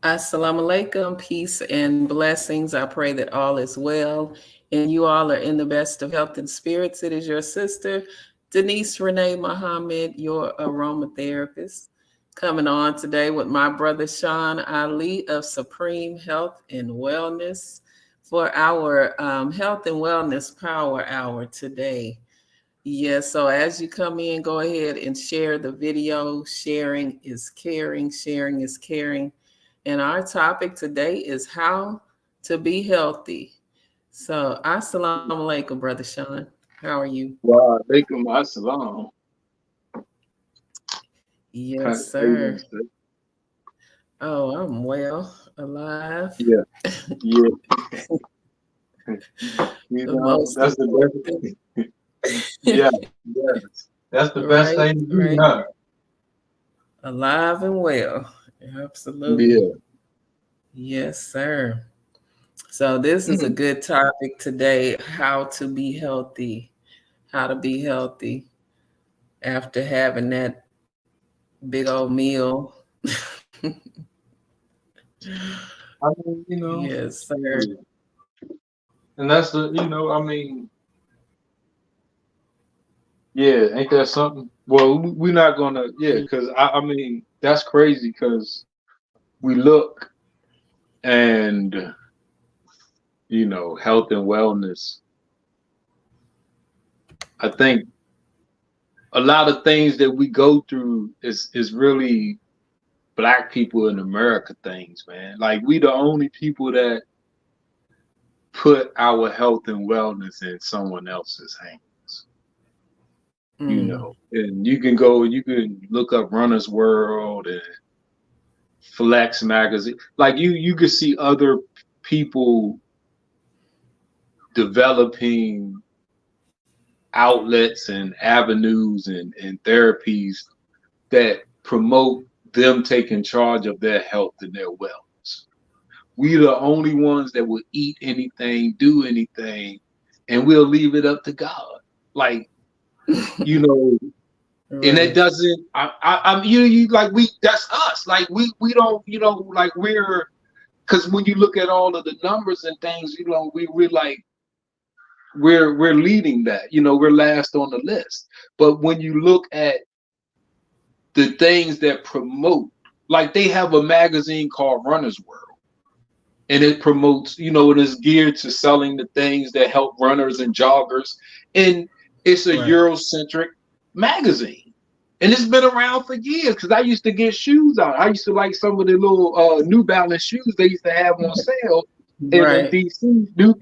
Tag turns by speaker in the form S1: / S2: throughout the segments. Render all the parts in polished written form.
S1: Assalamu alaikum, peace and blessings. I pray that all is well and you all are in the best of health and spirits. It is your sister, Denise Renee Muhammad, your aromatherapist, coming on today with my brother Sean Ali of Supreme Health and Wellness for our Health and Wellness Power Hour today. Yes, so as you come in, go ahead and share the video. Sharing is caring, sharing is caring. And our topic today is how to be healthy. So, assalamu alaikum, Brother Sean. How are you?
S2: Wa alaikum assalam.
S1: Yes,
S2: How you
S1: sir.
S2: doing, sir?
S1: Oh, I'm well, alive.
S2: Yeah, yeah.
S1: The most
S2: That's the
S1: important.
S2: best. Yeah, yes. That's the best
S1: Right,
S2: thing to do,
S1: right.
S2: huh?
S1: Alive and well. Absolutely.
S2: Yeah.
S1: Yes, sir. So, this is a
S2: Mm.
S1: good topic today, how to be healthy. How to be healthy after having that big old meal.
S2: I mean,
S1: Yes, sir.
S2: yeah. And that's yeah, ain't that something? Well, we're not gonna, yeah, because I mean, that's crazy because we look and, health and wellness. I think a lot of things that we go through is really black people in America things, man. Like we the only people that put our health and wellness in someone else's hands,
S1: Mm,
S2: And you can look up Runner's World and Flex magazine. Like you could see other people developing outlets and avenues and therapies that promote them taking charge of their health and their wellness. We the only ones that will eat anything, do anything, and we'll leave it up to God. Like, you know, and
S1: right.
S2: it doesn't I'm you like we that's us. Like we don't, like because when you look at all of the numbers and things, we're like we're leading that, we're last on the list. But when you look at the things that promote, like they have a magazine called Runner's World, and it promotes, it is geared to selling the things that help runners and joggers. And it's a
S1: Right.
S2: Eurocentric magazine. And it's been around for years because I used to get shoes out. I used to like some of the little New Balance shoes they used to have on sale in
S1: Right.
S2: DC. New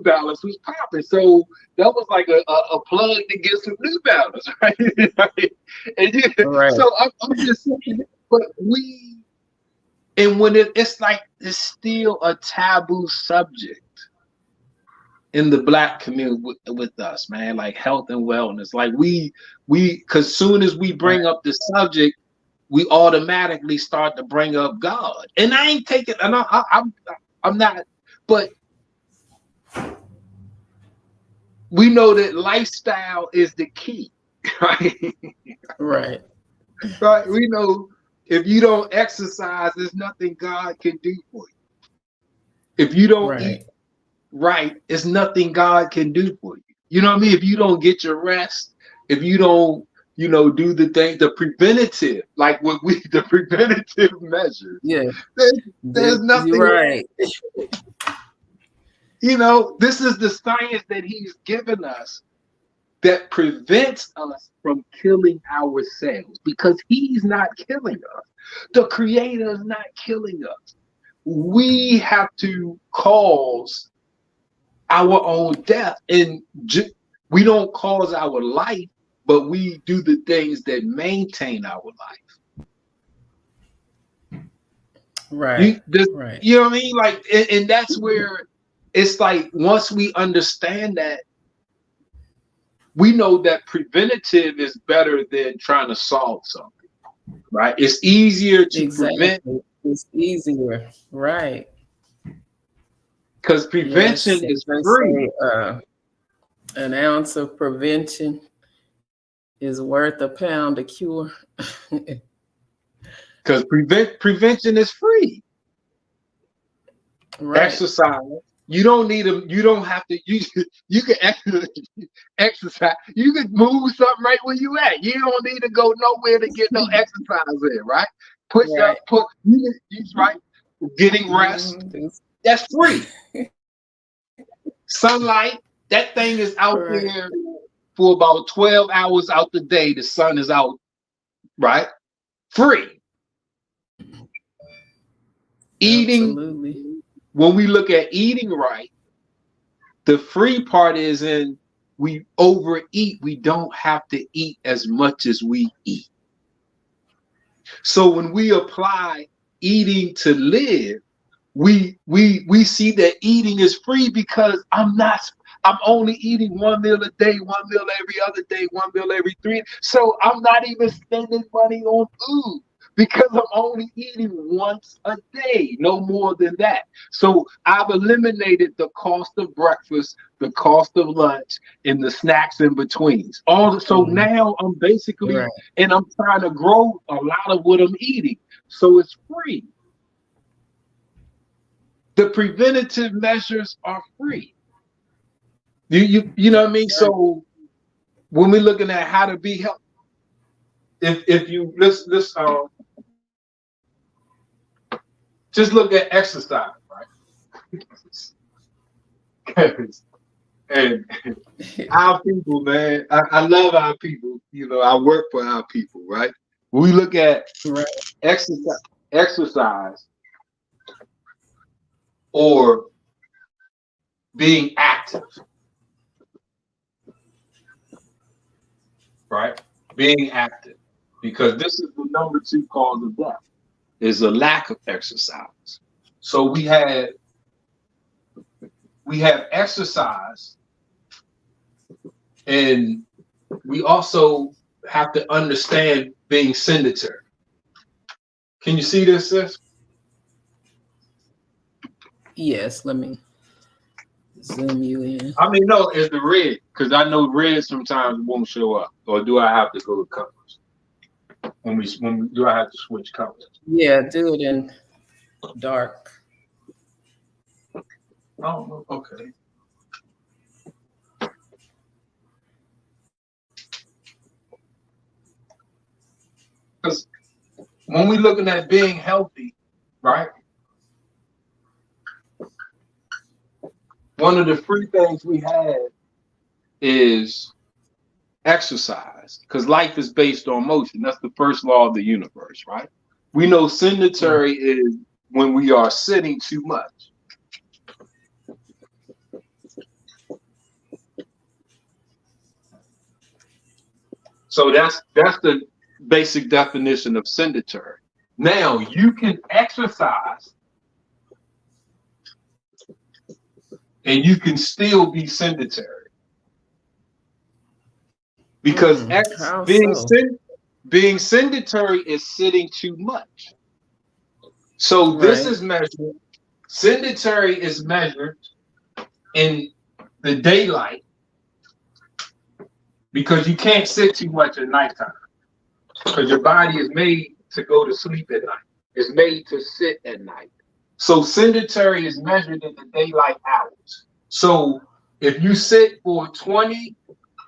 S2: Balance was popping. So that was like a plug to get some New Balance, right? And
S1: Right.
S2: so I'm just saying, but and when it's like it's still a taboo subject in the black community with us, man, like health and wellness. Like because soon as we
S1: Right.
S2: bring up the subject, we automatically start to bring up God. And I ain't taking, and I'm not, but we know that lifestyle is the key, right?
S1: Right.
S2: Right? We know if you don't exercise, there's nothing God can do for you. If you don't
S1: Right.
S2: eat right, it's nothing God can do for you. You know what I mean? If you don't get your rest, if you don't, do the thing, the preventative, like what we, the preventative measures,
S1: Yeah.
S2: there's
S1: You're
S2: nothing,
S1: right.
S2: this is the science that he's given us that prevents us from killing ourselves because he's not killing us. The creator is not killing us. We have to cause our own death. And we don't cause our life, but we do the things that maintain our life.
S1: Right. Right.
S2: You know what I mean? Like, and that's where it's like once we understand that, we know that preventative is better than trying to solve something, right? It's easier to prevent
S1: Exactly. It's easier. Right.
S2: because prevention
S1: Yes. As
S2: is
S1: they
S2: free.
S1: say, an ounce of prevention is worth a pound of cure.
S2: Because prevention is free.
S1: Right.
S2: Exercise. You don't need them. You don't have to. You can exercise. You can move something right where you at. You don't need to go nowhere to get no exercise in, right? Push
S1: Right.
S2: up, right. Getting rest. That's free. Sunlight. That thing is out there for about 12 hours out the day. The sun is out, right? Free. Eating.
S1: Absolutely.
S2: When we look at eating right, the free part is in we overeat. We don't have to eat as much as we eat. So when we apply eating to live, we see that eating is free because I'm only eating 1 meal a day, 1 meal every other day, 1 meal every 3. So I'm not even spending money on food because I'm only eating once a day, no more than that. So I've eliminated the cost of breakfast, the cost of lunch, and the snacks in betweens. So now I'm basically, and I'm trying to grow a lot of what I'm eating. So it's free. The preventative measures are free. You know what I mean? So when we're looking at how to be healthy, if you let's just look at exercise, right? And our people, man, I love our people. You know, I work for our people, right? When we look at exercise or being active, right? Being active, because this is the number 2 cause of death, is a lack of exercise. So we have exercise, and we also have to understand being sedentary. Can you see this, sis?
S1: Yes, let me zoom you in.
S2: I mean, no, it's the red, because I know red sometimes won't show up. Or do I have to go to colors? Do I have to switch colors?
S1: Yeah, do it in dark.
S2: Oh, okay. Because when we're looking at being healthy, right? One of the free things we have is exercise, because life is based on motion. That's the first law of the universe, right? We know sedentary is when we are sitting too much. So that's the basic definition of sedentary. Now you can exercise and you can still be sedentary, because being sedentary is sitting too much. So this is measured. Sedentary is measured in the daylight, because you can't sit too much at nighttime, because your body is made to go to sleep at night. It's made to sit at night. So sedentary is measured in the daylight hours. So if you sit for 20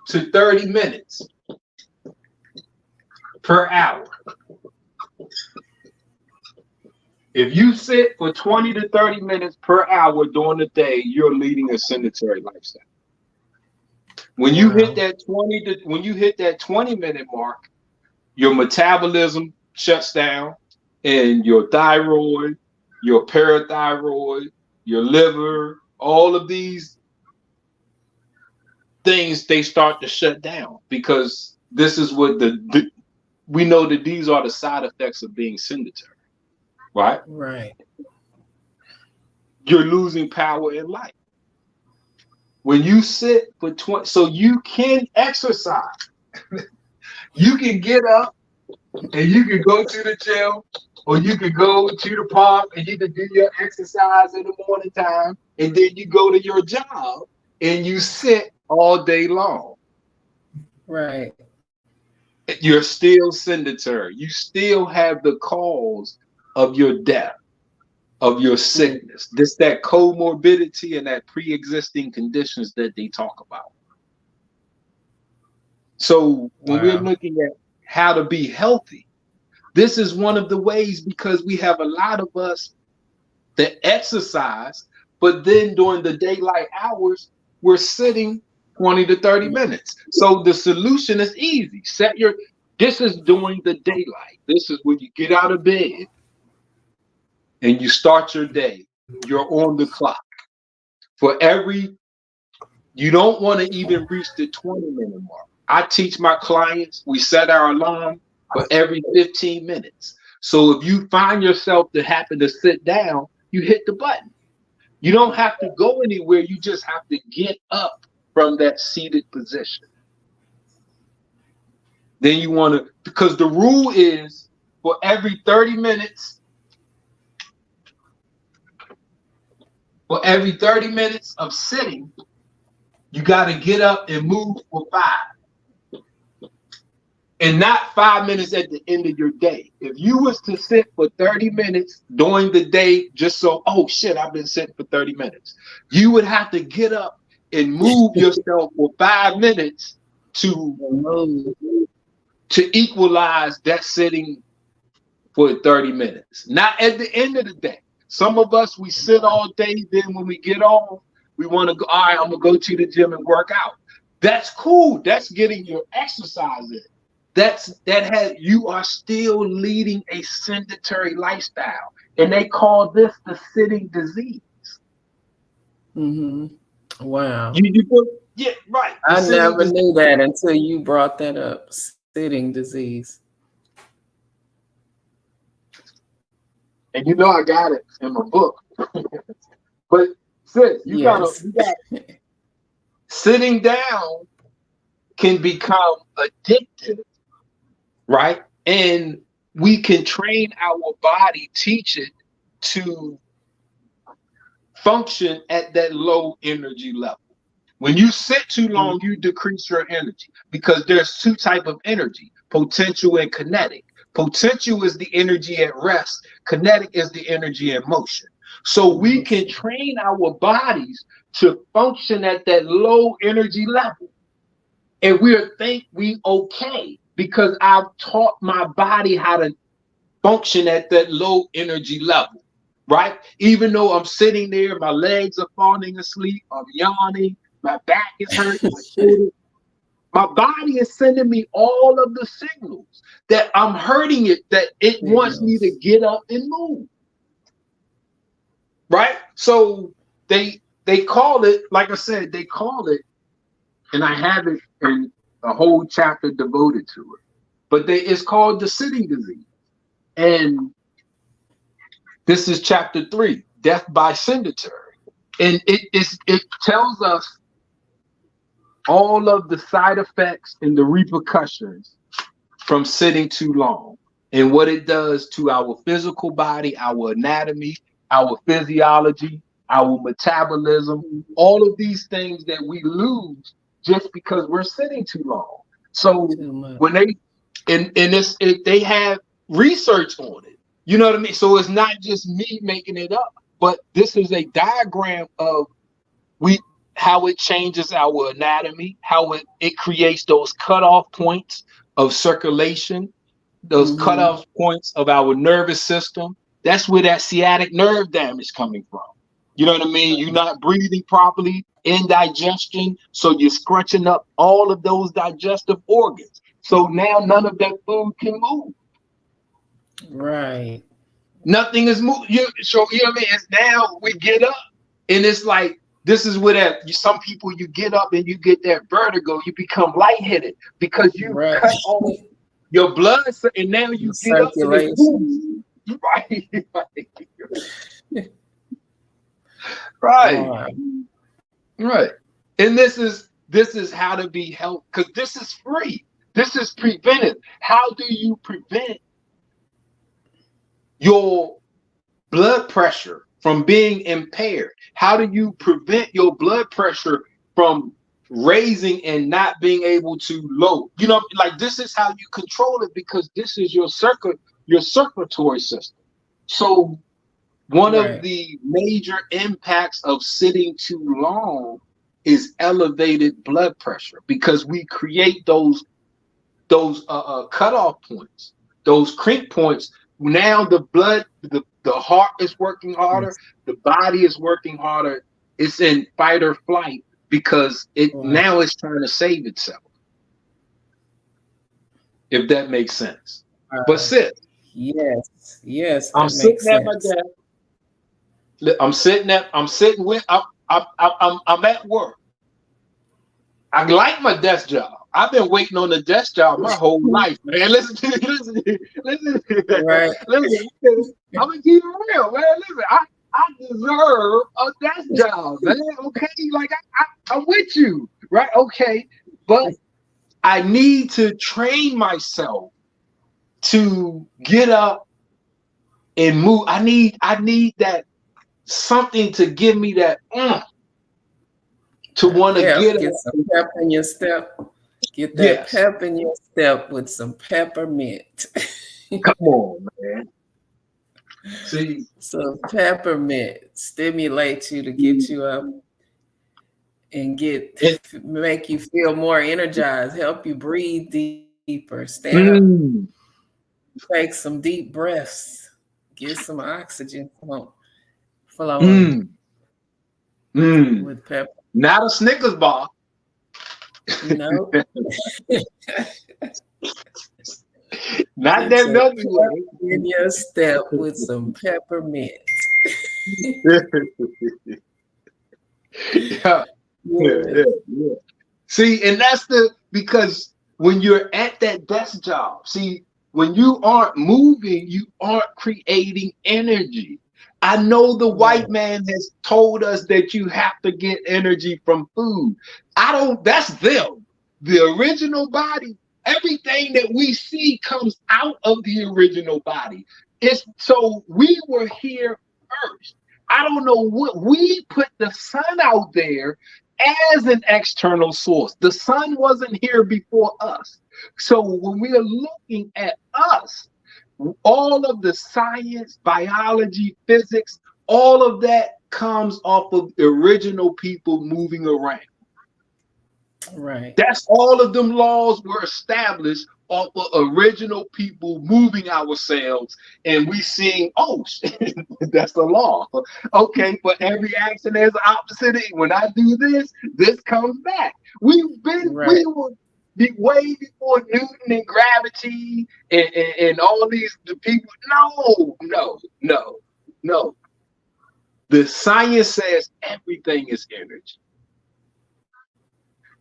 S2: to 30 minutes per hour, if you sit for 20 to 30 minutes per hour during the day, you're leading a sedentary lifestyle. When you hit that 20-minute mark, your metabolism shuts down, and your thyroid, your parathyroid, your liver, all of these things, they start to shut down, because this is what we know that these are the side effects of being sedentary, right?
S1: Right.
S2: You're losing power in life. When you sit for 20, so you can exercise. You can get up and you can go to the gym, or you can go to the park and you can do your exercise in the morning time, and then you go to your job and you sit all day long.
S1: Right.
S2: You're still sedentary. You still have the cause of your death. of your sickness. This, that comorbidity and that pre-existing conditions that they talk about. So when we're looking at how to be healthy, this is one of the ways, because we have a lot of us that exercise, but then during the daylight hours, we're sitting 20 to 30 minutes. So the solution is easy. This is during the daylight. This is when you get out of bed and you start your day. You're on the clock. You don't want to even reach the 20-minute mark. I teach my clients, we set our alarm for every 15 minutes. So if you find yourself to happen to sit down, you hit the button. You don't have to go anywhere. You just have to get up from that seated position. Then you want to, because the rule is for every 30 minutes, of sitting, you got to get up and move for 5. And not 5 minutes at the end of your day. If you was to sit for 30 minutes during the day, just so, oh shit, I've been sitting for 30 minutes. You would have to get up and move yourself for 5 minutes to equalize that sitting for 30 minutes. Not at the end of the day. Some of us, we sit all day, then when we get off, we want to go, all right, I'm gonna go to the gym and work out. That's cool. That's getting your exercise in. You are still leading a sedentary lifestyle, and they call this the sitting disease.
S1: Wow.
S2: Yeah, right.
S1: I never knew that until you brought that up. Sitting disease.
S2: And you know I got it in my book. But sis, you gotta sitting down can become addictive. Right? And we can train our body, teach it to function at that low energy level. When you sit too long, you decrease your energy, because there's 2 types of energy, potential and kinetic. Potential is the energy at rest. Kinetic is the energy in motion. So we can train our bodies to function at that low energy level. And we'll think we okay, because I've taught my body how to function at that low energy level, right? Even though I'm sitting there, my legs are falling asleep, I'm yawning, my back is hurting, my body is sending me all of the signals that I'm hurting it, that it wants me to get up and move, right? So they call it, like I said, they call it, and I have it in a whole chapter devoted to it, but it's called the sitting disease. And this is chapter 3, death by sedentary. And it tells us all of the side effects and the repercussions from sitting too long, and what it does to our physical body, our anatomy, our physiology, our metabolism, all of these things that we lose just because we're sitting too long. So when they have research on it, you know what I mean? So it's not just me making it up, but this is a diagram of how it changes our anatomy, how it creates those cutoff points of circulation, those cutoff points of our nervous system. That's where that sciatic nerve damage coming from. You know what I mean? You're not breathing properly, indigestion, so you're scrunching up all of those digestive organs. So now none of that food can move.
S1: Right.
S2: Nothing is moving. So you know what I mean? It's now we get up, and it's like, this is where some people, you get up and you get that vertigo, you become lightheaded because you cut off your blood, and now you get up and right. And this is how to be healthy, because this is free. This is preventive. How do you prevent your blood pressure from being impaired? How do you prevent your blood pressure from raising and not being able to load? You know, like, this is how you control it, because this is your circulatory system. So One of
S1: Right.
S2: the major impacts of sitting too long is elevated blood pressure, because we create those cutoff points, those crank points. Now the heart is working harder,
S1: Yes.
S2: the body is working harder. It's in fight or flight because it
S1: Right.
S2: now it's trying to save itself. If that makes sense. But sis,
S1: Yes. Yes,
S2: I'm
S1: that makes
S2: sitting at my
S1: sense.
S2: desk. I'm at work. I like my desk job. I've been waiting on the desk job my whole life, man. Listen.
S1: Right.
S2: Listen. I'm gonna keep it real, man. Listen, I deserve a desk job, man. Okay, like I'm with you, right? Okay, but I need to train myself to get up and move. I need that something to give me that to want to
S1: Pep,
S2: get up.
S1: get some pep in your step. Get that
S2: Yes,
S1: pep in your step with some peppermint.
S2: come on, man. See,
S1: So peppermint stimulates you to get you up and
S2: it,
S1: make you feel more energized, help you breathe deeper, stand up,
S2: mm,
S1: take some deep breaths, get some oxygen flowing
S2: mm, mm.
S1: with pepper.
S2: Not a Snickers bar.
S1: No.
S2: Not
S1: Get
S2: that
S1: some
S2: nothing
S1: pep in your step with some peppermint.
S2: yeah,
S1: Yeah.
S2: yeah. See, and that's because when you're at that desk job, see, when you aren't moving, you aren't creating energy. I know the
S1: Right.
S2: white man has told us that you have to get energy from food. That's them. The original body, everything that we see comes out of the original body. So we were here first. I don't know what we put the sun out there as an external source. The sun wasn't here before us. So when we are looking at us, all of the science, biology, physics, all of that comes off of original people moving around.
S1: Right.
S2: That's all of them laws were established off of original people moving ourselves, and we seeing, oh, that's the law. Okay, for every action there's an opposite. When I do this, this comes back. We were way before Newton and gravity and all these people. No. The science says everything is energy.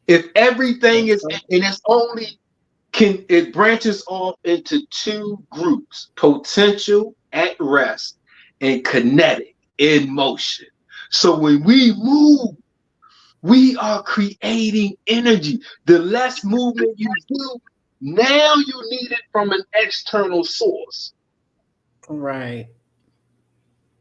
S2: If everything is, and it's only it branches off into two groups: potential at rest and kinetic in motion. So when we move, we are creating energy. The less movement you do, now you need it from an external source.
S1: Right.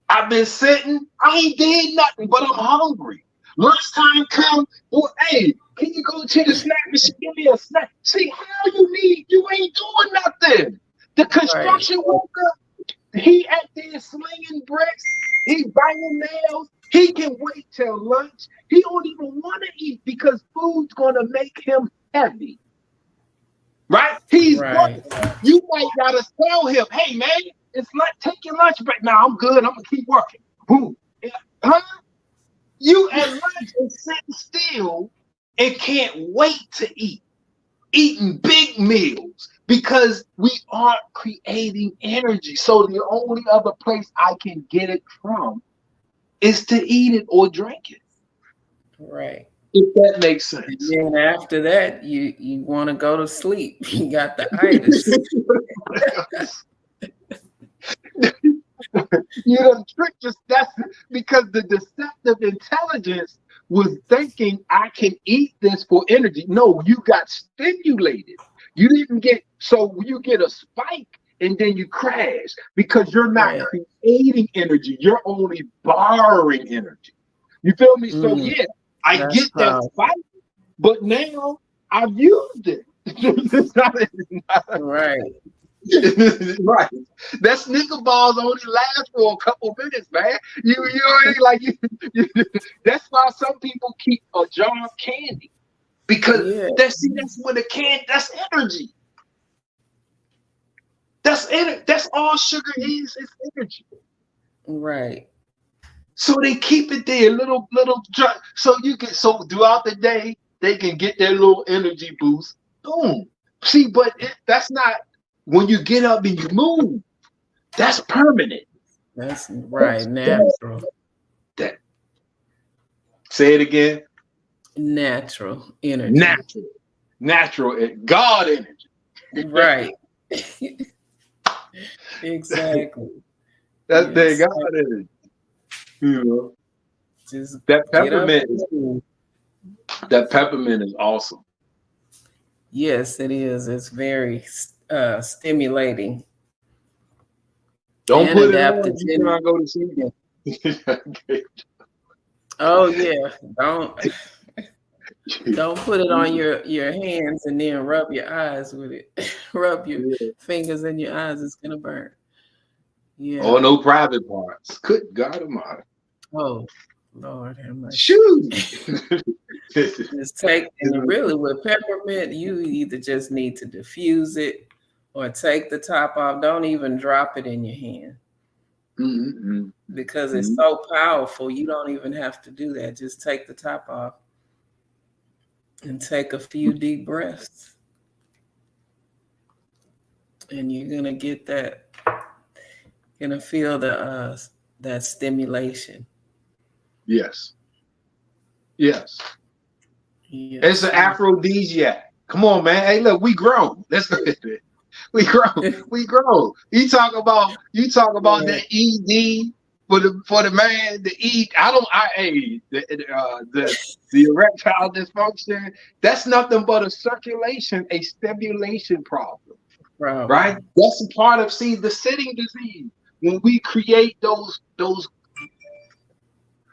S2: I've been sitting, I ain't did nothing, but I'm hungry. Lunchtime come, well, hey, can you go to the snack machine? Give me a snack. See how you ain't doing nothing. The construction worker, he at there slinging bricks, he banging nails. He can wait till lunch. He don't even want to eat because food's gonna make him heavy. Right? You might gotta tell him, hey man, it's like take your lunch break. Now I'm good. I'm gonna keep working. Boom. Huh? You at lunch and sitting still and can't wait to eat. Eating big meals because we aren't creating energy. So the only other place I can get it from is to eat it or drink it.
S1: Right.
S2: If that makes sense.
S1: And then after that, you want to go to sleep. You got the itis.
S2: You done tricked us. That's because the deceptive intelligence was thinking I can eat this for energy. No, you got stimulated. You didn't get, so you get a spike and then you crash because you're not creating energy. You're only borrowing energy. You feel me? So yeah, I get that spike, but now I've used it.
S1: Right.
S2: Right. That Snicker balls only last for a couple minutes, man. You ain't like you, that's why some people keep a jar of candy. Because
S1: Yeah.
S2: that's when the that's energy. That's all sugar is energy.
S1: Right.
S2: So they keep it there, little so throughout the day they can get their little energy boost. Boom. See, but that's not when you get up and you move. That's permanent.
S1: That's right. Natural.
S2: That. Say it again.
S1: Natural energy.
S2: Natural. God energy.
S1: Right. Exactly.
S2: That's their God energy. You know,
S1: just
S2: that peppermint is awesome.
S1: Yes, it is. It's very stimulating.
S2: Don't put it on if you trying to go to sleep.
S1: Oh yeah, don't put it on your hands and then rub your eyes with it. Rub your fingers in your eyes. It's gonna burn. Yeah.
S2: Oh, no private parts. Good God Almighty.
S1: Oh, Lord have mercy.
S2: Shoot.
S1: Just take, and really with peppermint, you either just need to diffuse it or take the top off. Don't even drop it in your hand.
S2: Mm-hmm.
S1: Because it's so powerful. You don't even have to do that. Just take the top off and take a few deep breaths. And you're gonna get that, gonna feel that stimulation.
S2: Yes. It's an aphrodisiac. Come on, man. Hey, look, we grown. Let's look at it. We grown. You talk about that ED for the man. The erectile dysfunction. That's nothing but a stimulation problem. Right? That's a part of the sitting disease. When we create those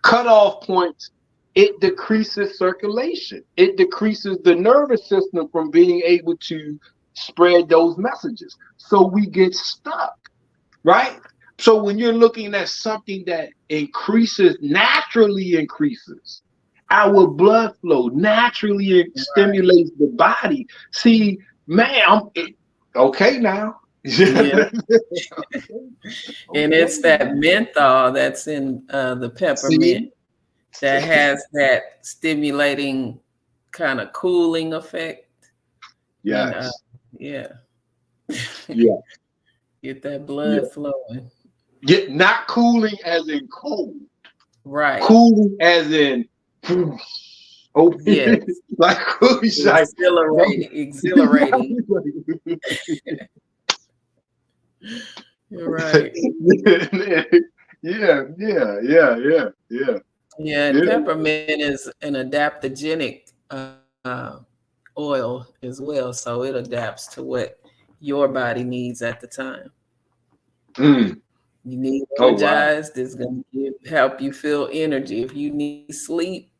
S2: cutoff points, it decreases circulation. It decreases the nervous system from being able to spread those messages. So we get stuck, right? So when you're looking at something that naturally increases our blood flow, naturally stimulates the body. See, man, okay now.
S1: Yeah. And it's that menthol that's in the peppermint that has that stimulating kind of cooling effect.
S2: Yes.
S1: And,
S2: yeah.
S1: Get that blood flowing.
S2: Not cooling as in cold.
S1: Right.
S2: Cooling as in
S1: yes.
S2: like
S1: exhilarating. You're right.
S2: Yeah.
S1: Yeah, and peppermint is an adaptogenic oil as well, so it adapts to what your body needs at the time. You need energized, it's going to help you feel energy. If you need sleep,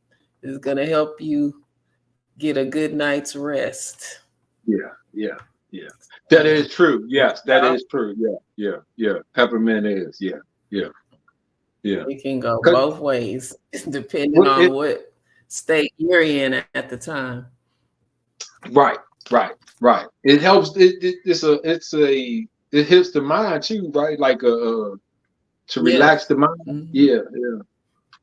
S1: it's going to help you get a good night's rest.
S2: Yeah. That is true. Yes, that is true. Yeah. Peppermint is. Yeah.
S1: It can go both ways, depending on what state you're in at the time. Right.
S2: It helps. It hits the mind too, right? Like to relax the mind. Mm-hmm. Yeah.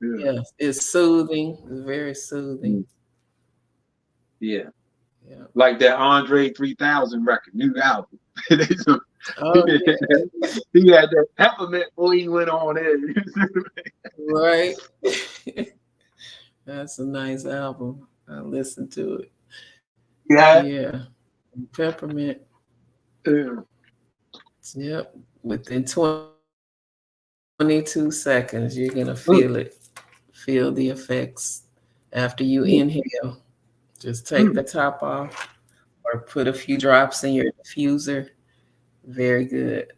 S1: Yes, it's soothing. It's very soothing.
S2: Yeah. Like that Andre 3000 record, new album. He had that peppermint before he went on in.
S1: Right. That's a nice album. I listened to it. Yeah. Peppermint. Yep. Within 22 seconds, you're going to feel it. Feel the effects after you inhale. Just take the top off or put a few drops in your diffuser. Very good.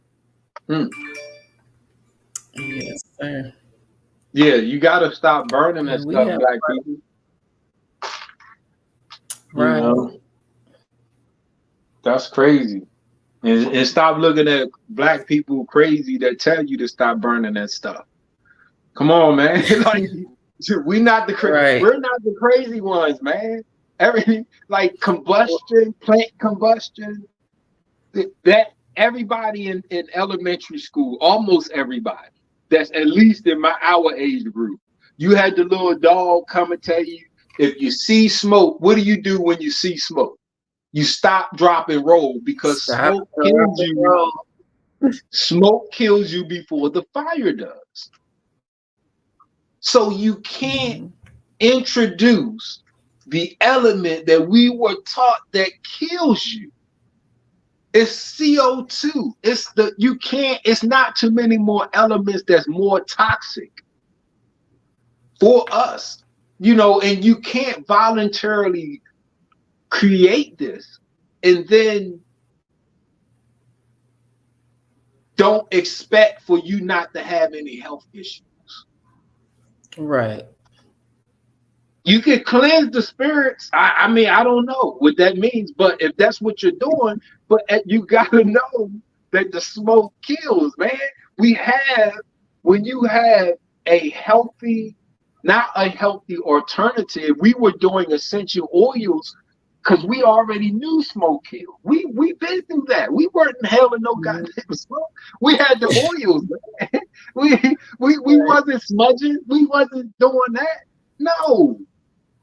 S1: Yes, sir.
S2: Yeah, you got to stop burning that stuff, black people.
S1: Right.
S2: You know? That's crazy. And stop looking at black people crazy that tell you to stop burning that stuff. Come on, man. Like we're not the crazy ones, man. Everything like combustion, plant combustion. That everybody in elementary school, almost everybody, that's at least in our age group, you had the little dog come and tell you, if you see smoke, what do you do when you see smoke? You stop, drop, and roll because smoke kills you. Smoke kills you before the fire does. So you can't introduce the element that we were taught that kills you. It's CO2. It's not too many more elements that's more toxic for us, and you can't voluntarily create this and then don't expect for you not to have any health issues.
S1: Right.
S2: You can cleanse the spirits. I mean, I don't know what that means, but if that's what you're doing, but you gotta know that the smoke kills, man. When you have a healthy, not a healthy alternative, we were doing essential oils because we already knew smoke killed. We've been through that. We weren't inhaling no goddamn smoke. We had the oils, man. We wasn't smudging. We wasn't doing that. No.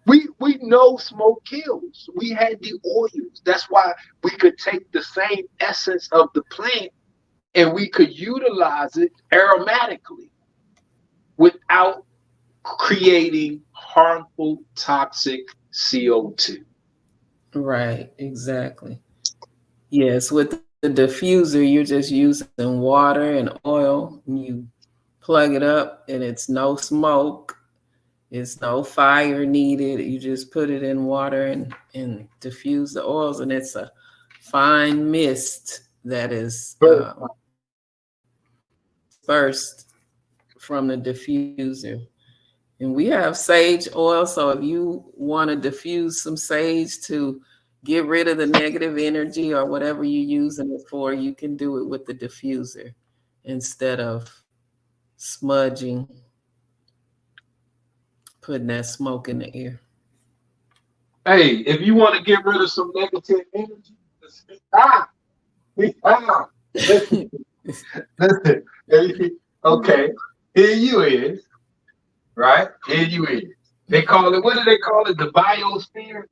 S2: We know smoke kills. We had the oils. That's why we could take the same essence of the plant and we could utilize it aromatically without creating harmful, toxic CO2.
S1: Right, exactly. Yes, with the diffuser, you're just using water and oil. And you plug it up and it's no smoke. It's no fire needed. You just put it in water and diffuse the oils, and it's a fine mist that is dispersed from the diffuser. And we have sage oil, so if you want to diffuse some sage to get rid of the negative energy or whatever you're using it for, you can do it with the diffuser instead of smudging, putting that smoke in the air.
S2: Hey, if you want to get rid of some negative energy, listen. Okay, here you is, right? Here you is. They call it, what do they call it? The biosphere,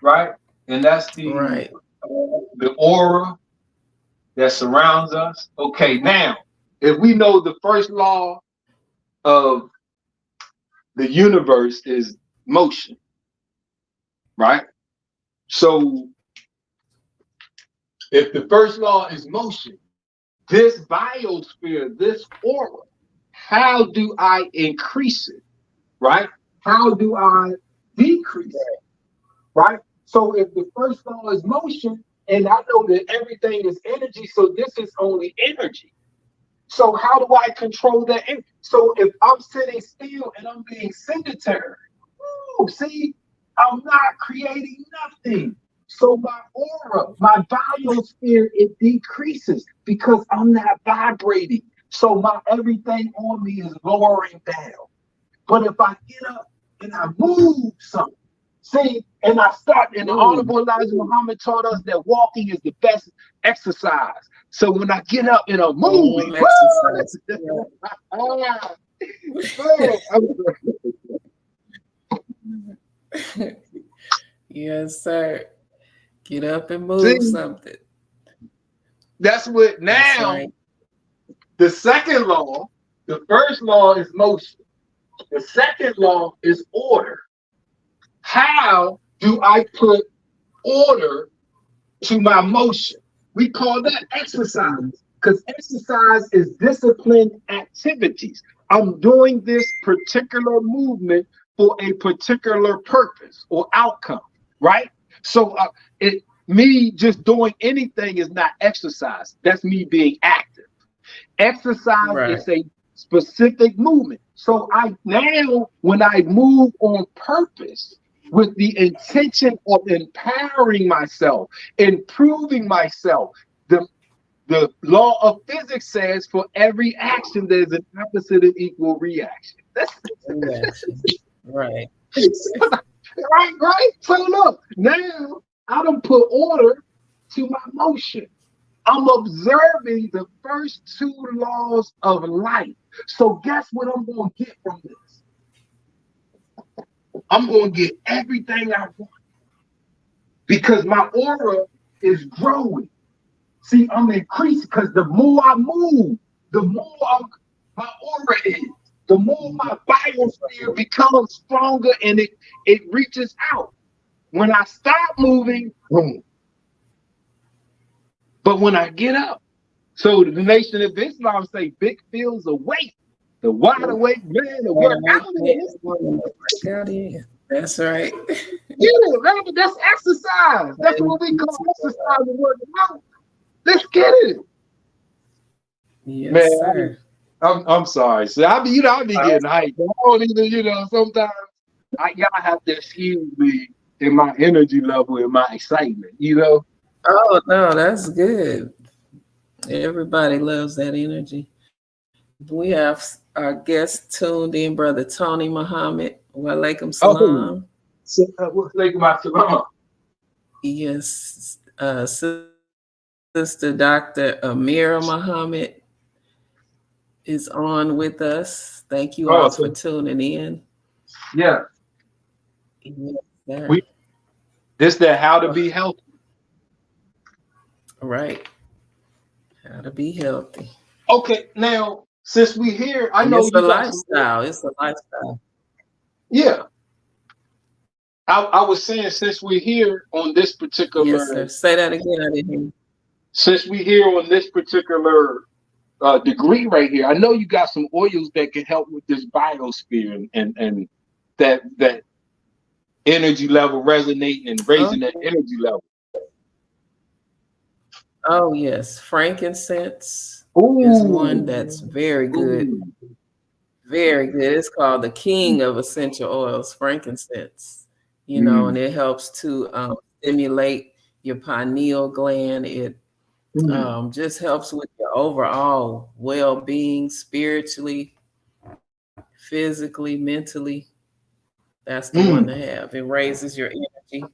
S2: right? And that's the aura that surrounds us. Okay, now, if we know the first law of the universe is motion, right? So if the first law is motion, this biosphere, this aura, how do I increase it, right? How do I decrease it, right? So if the first law is motion, and I know that everything is energy, so this is only energy. So how do I control that? So if I'm sitting still and I'm being sedentary, see, I'm not creating nothing. So my aura, my biosphere, it decreases because I'm not vibrating. So my everything on me is lowering down. But if I get up and I move something, see, and I start, and the Honorable Elijah Muhammad taught us that walking is the best exercise. So when I get up and I'm moving,
S1: yes, sir. Get up and move something.
S2: That's what now. The second law, the first law is motion. The second law is order. How do I put order to my motion? We call that exercise, because exercise is disciplined activities. I'm doing this particular movement for a particular purpose or outcome, right? So me just doing anything is not exercise. That's me being active. Exercise is a specific movement. So now when I move on purpose, with the intention of empowering myself, improving myself. The law of physics says for every action, there's an opposite and equal reaction.
S1: Reaction. Right.
S2: Right. So look, now I done put order to my motion. I'm observing the first two laws of life. So guess what I'm going to get from this? I'm going to get everything I want because my aura is growing. See, I'm increasing because the more I move, the more my aura is, the more my biosphere becomes stronger and it reaches out. When I stop moving, boom. But when I get up, so the Nation of Islam say big feels awake. The wide awake man, the work out
S1: in. That's right.
S2: Yeah, that's exercise. That's what we call exercise and working out. Let's get it.
S1: Yes,
S2: man,
S1: sir.
S2: I'm sorry. So I be getting hyped. I don't even, sometimes y'all have to excuse me in my energy level and my excitement,
S1: Oh no, that's good. Everybody loves that energy. We have our guest tuned in, Brother Tony Muhammad. Wa alaikum salam.
S2: Walaikum salam.
S1: Yes, Sister Dr. Amira Muhammad is on with us. Thank you all for tuning in.
S2: Yeah.
S1: Yes, sir.
S2: This that how to be healthy.
S1: Right. How to be healthy.
S2: Okay, now since we here, I know
S1: it's a lifestyle. It's a lifestyle.
S2: Yeah. I was saying since we're here on this particular.
S1: Yes, sir. Say that again. I didn't hear you.
S2: Since we're here on this particular degree right here, I know you got some oils that can help with this biosphere and that energy level resonating and raising that energy level.
S1: Oh yes, frankincense is one that's very good. Very good. It's called the king of essential oils, frankincense. And it helps to stimulate your pineal gland. It just helps with your overall well-being, spiritually, physically, mentally. That's the one to have. It raises your energy.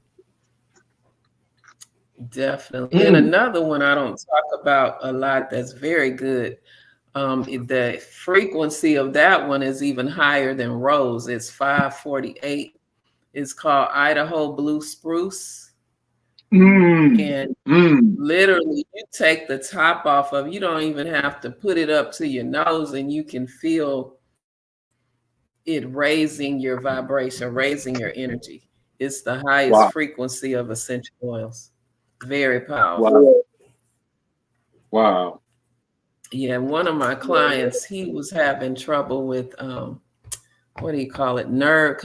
S1: Definitely. And another one I don't talk about a lot that's very good. The frequency of that one is even higher than rose. It's 548. It's called Idaho Blue Spruce. And literally you take the top off of, you don't even have to put it up to your nose, and you can feel it raising your vibration, raising your energy. It's the highest frequency of essential oils. Very powerful.
S2: Wow.
S1: Yeah, one of my clients, he was having trouble with what do you call it? Nerve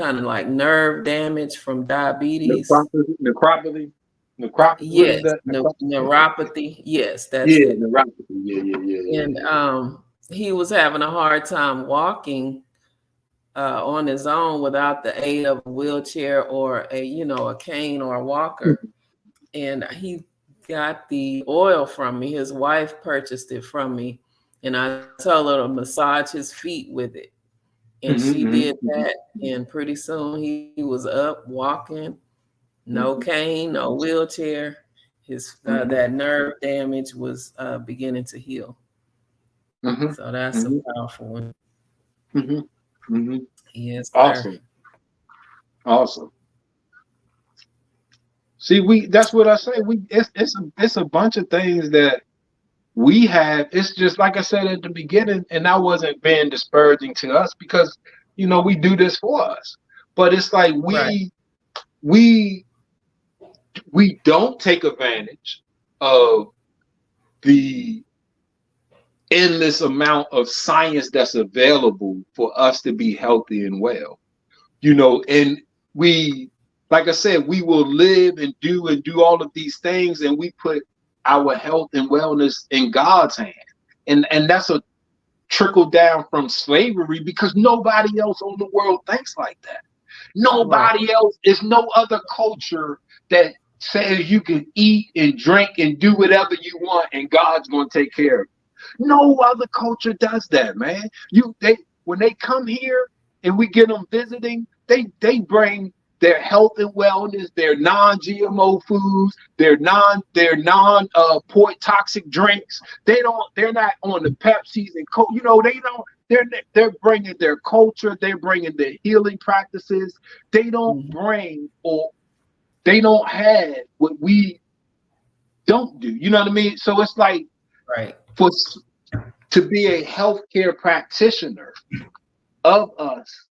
S1: damage from diabetes.
S2: Necropathy.
S1: Yes, neuropathy. Yes, that's it.
S2: Neuropathy. Yeah.
S1: And he was having a hard time walking on his own without the aid of a wheelchair or a cane or a walker. And he got the oil from me. His wife purchased it from me, and I told her to massage his feet with it. And she did that, and pretty soon he was up walking, no cane, no wheelchair. His that nerve damage was beginning to heal. So that's a powerful one. Yes, sir.
S2: Awesome. See, that's what I say. It's a bunch of things that we have. It's just like I said at the beginning, and I wasn't being disparaging to us because we do this for us. But it's like we don't take advantage of the endless amount of science that's available for us to be healthy and well. And we, like I said, we will live and do all of these things, and we put our health and wellness in God's hand. And that's a trickle down from slavery because nobody else on the world thinks like that. Nobody else, there's no other culture that says you can eat and drink and do whatever you want and God's going to take care of you. No other culture does that, man. When they come here and we get them visiting, they bring their health and wellness, their non-GMO foods, their non toxic drinks. They're not on the Pepsis and Coke. They're bringing their culture. They're bringing their healing practices. They don't bring, or they don't have what we don't do. You know what I mean? So it's like,
S1: right,
S2: to be a healthcare practitioner of us,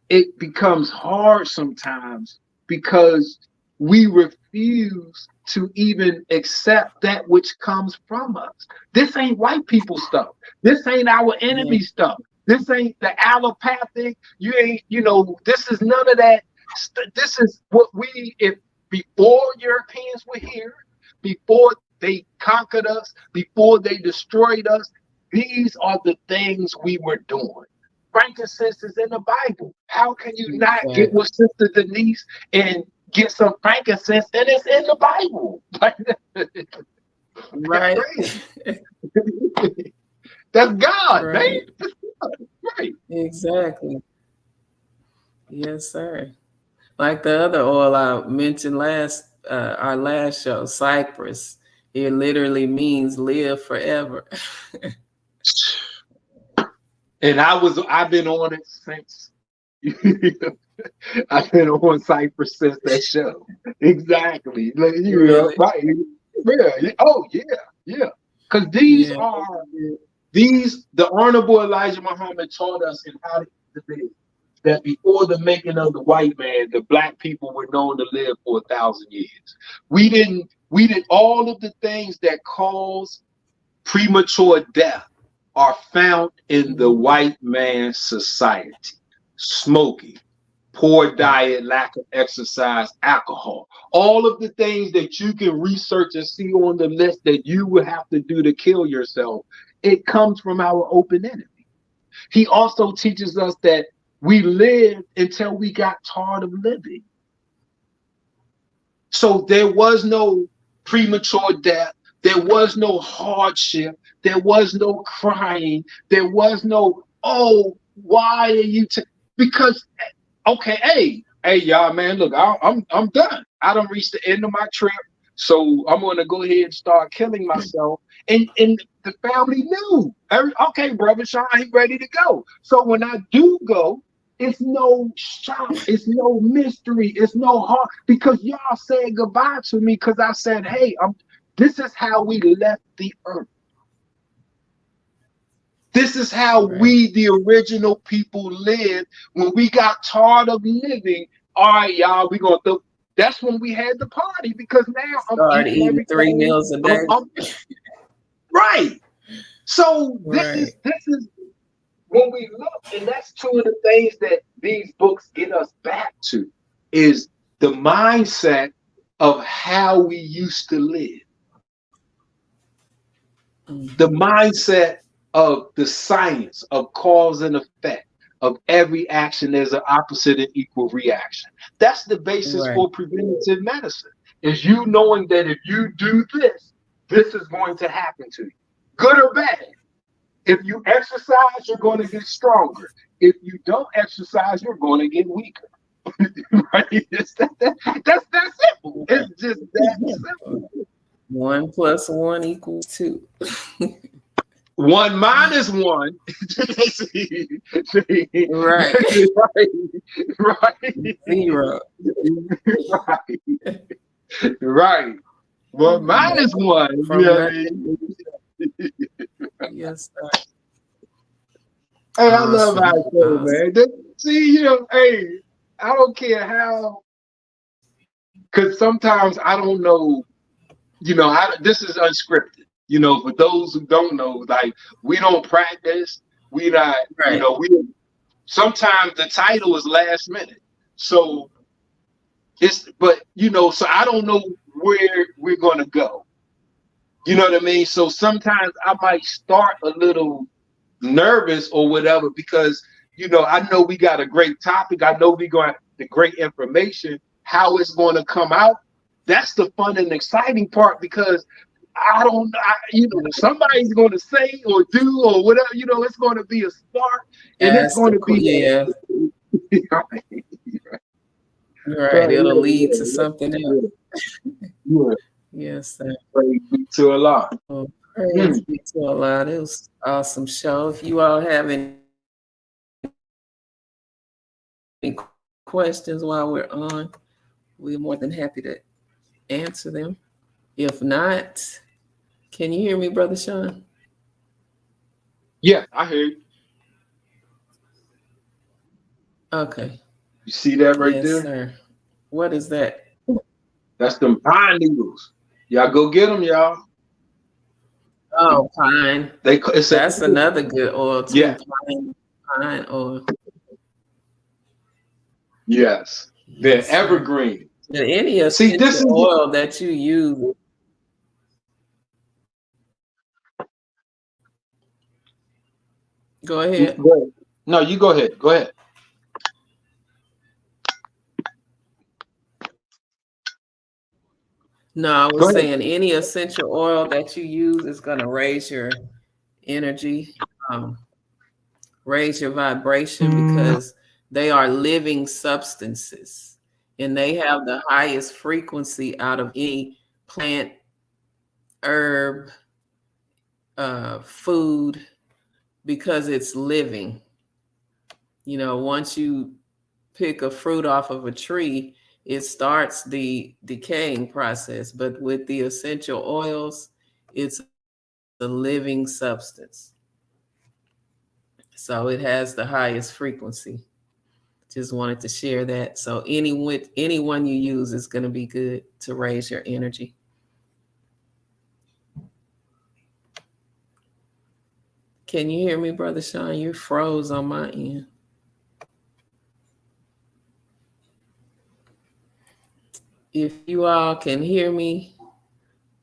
S2: it becomes hard sometimes because we refuse to even accept that which comes from us. This ain't white people stuff. This ain't our enemy stuff. This ain't the allopathic. This is none of that. This is what before Europeans were here, before they conquered us, before they destroyed us, these are the things we were doing. Frankincense is in the Bible. How can you not get with Sister Denise and get some frankincense? And it's in the Bible.
S1: Right.
S2: That's God,
S1: right.
S2: man. Right.
S1: Exactly. Yes, sir. Like the other oil I mentioned our last show, Cypress. It literally means live forever.
S2: And I've been on it since. I've been on Cypress since that show. Exactly.
S1: Really?
S2: Right. Yeah. Oh, yeah. Because the Honorable Elijah Muhammad taught us in How to Eat the Big that before the making of the white man, the black people were known to live for 1,000 years. We did all of the things that cause premature death are found in the white man's society. Smoking, poor diet, lack of exercise, alcohol. All of the things that you can research and see on the list that you would have to do to kill yourself, it comes from our open enemy. He also teaches us that we lived until we got tired of living. So there was no premature death. There was no hardship. There was no crying. There was no, oh, why are you? Because, okay, hey, y'all, man, look, I'm done. I done reached the end of my trip, so I'm gonna go ahead and start killing myself. And the family knew. Okay, brother Sean, he's ready to go. So when I do go, it's no shock, it's no mystery, it's no heart, because y'all said goodbye to me because I said, hey, this is how we left the earth. This is how we, the original people, lived when we got tired of living. All right, y'all, we gonna do. That's when we had the party, because now I'm eating 3
S1: meals a day.
S2: Right. So this is when we look, and that's two of the things that these books get us back to, is the mindset of how we used to live. The mindset of the science of cause and effect, of every action there's an opposite and equal reaction. That's the basis for preventative medicine, is you knowing that if you do this, this is going to happen to you, good or bad. If you exercise, you're going to get stronger. If you don't exercise, you're going to get weaker. Right? That's that simple. It's just that simple.
S1: 1 + 1 = 2.
S2: 1 - 1.
S1: Right.
S2: Right.
S1: 0.
S2: Right. 1 - 1.
S1: Yes, sir.
S2: Hey, I love how I feel, man. See, hey, I don't care how, because sometimes I don't know, this is unscripted. For those who don't know, like, we don't practice. We not, sometimes the title is last minute. So so I don't know where we're going to go. You know what I mean? So sometimes I might start a little nervous or whatever, because, I know we got a great topic. I know we're going to the great information, how it's going to come out. That's the fun and exciting part, because somebody's going to say or do or whatever, it's going to be a spark, and it's
S1: That's
S2: going
S1: the
S2: to be,
S1: yeah. Right. It'll lead to something else.
S2: Yeah.
S1: Yes, sir.
S2: Praise be to Allah.
S1: Well, praise be to Allah. It was an awesome show. If you all have any questions while we're on, we're more than happy to answer them. If not, can you hear me, Brother Sean?
S2: Yeah, I hear you.
S1: Okay.
S2: You see that right
S1: Yes,
S2: there?
S1: sir. What is that?
S2: That's them pine needles. Y'all go get them, y'all.
S1: Oh, pine. That's another good oil too.
S2: Yeah.
S1: Pine oil.
S2: Yes. They're
S1: Yes,
S2: evergreen.
S1: Any essential oil that you use. Go ahead.
S2: No, you go ahead. Go ahead.
S1: No, I was saying any essential oil that you use is going to raise your energy, raise your vibration, because they are living substances and they have the highest frequency out of any plant, herb, food, because it's living. Once you pick a fruit off of a tree, it starts the decaying process. But with the essential oils, it's a living substance. So it has the highest frequency. Just wanted to share that. So anyone you use is going to be good to raise your energy. Can you hear me, Brother Sean? You froze on my end. If you all can hear me,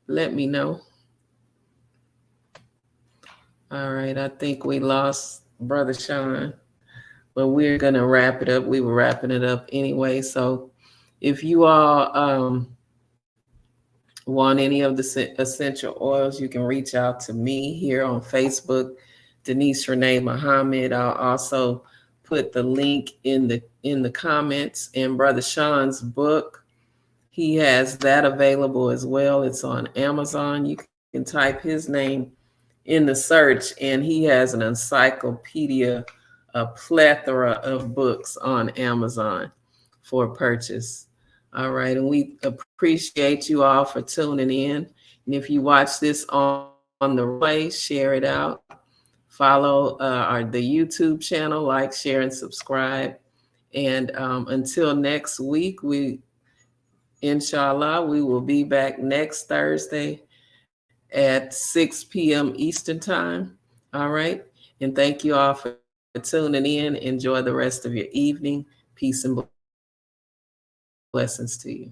S1: let me know. All right, I think we lost Brother Sean, but we're going to wrap it up. We were wrapping it up anyway. So if you all want any of the essential oils, you can reach out to me here on Facebook, Denise Renee Muhammad. I'll also put the link in the comments, and Brother Sean's book. He has that available as well. It's on Amazon. You can type his name in the search, and he has an encyclopedia, a plethora of books on Amazon for purchase. All right. And we appreciate you all for tuning in. And if you watch this on the replay, share it out. Follow the YouTube channel, like, share, and subscribe. And until next week, inshallah, we will be back next Thursday at 6 p.m. Eastern time. All right. And thank you all for tuning in. Enjoy the rest of your evening. Peace and blessings to you.